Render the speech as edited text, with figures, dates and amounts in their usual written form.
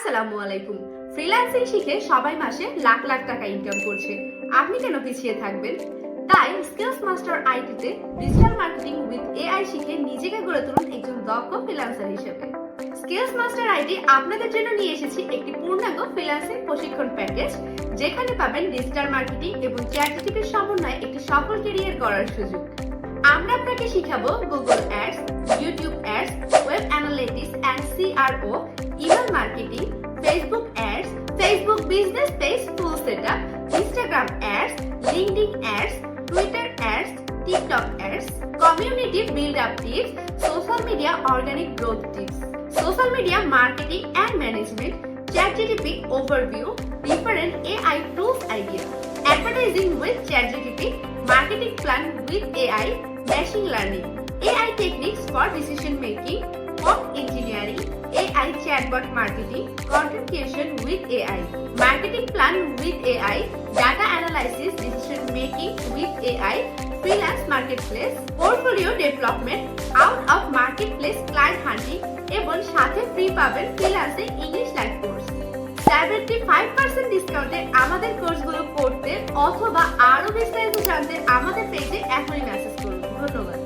আসসালামু আলাইকুম। ফ্রিল্যান্সিং শিখে সবাই মাসে লাখ লাখ টাকা ইনকাম করছে। আপনি কেন পিছিয়ে থাকবেন? তাই স্কিলস মাস্টার আইটিতে ডিজিটাল মার্কেটিং উইথ এআই শিখে নিজেকে গড়ে তুলুন একজন দক্ষ ফ্রিল্যান্সার হিসেবে। স্কিলস মাস্টার আইটি আপনাদের জন্য নিয়ে এসেছি একটি পূর্ণাঙ্গ ফ্রিল্যান্সিং প্রশিক্ষণ প্যাকেজ, যেখানে পাবেন ডিজিটাল মার্কেটিং এবং চ্যাটজিপিটির সমন্বয়ে একটি সফল ক্যারিয়ার গড়ার সুযোগ। আমরা আপনাকে শিখাবো Google ads, YouTube ads, web analytics and CRO, email marketing, Facebook ads, Facebook business page full setup, Instagram ads, LinkedIn ads, Twitter ads, TikTok ads, community build up tips, social media organic growth tips, social media marketing and management, ChatGPT overview, different AI tools idea, advertising with ChatGPT, marketing plan with AI, machine learning, AI techniques for decision making, prompt engineering, AI chatbot marketing, content creation with AI, marketing plan with AI, data analysis, decision making with AI, freelance marketplace, portfolio development, out of marketplace client hunting এবং সাথে free পাবেন ফ্রিল্যান্সে English live course. 75% ডিসকাউন্টে আমাদের কোর্সগুলো পড়তে অথবা আরো বিস্তারিত জানতে আমাদের পেজে এখনই মেসেজ করুন। ধন্যবাদ।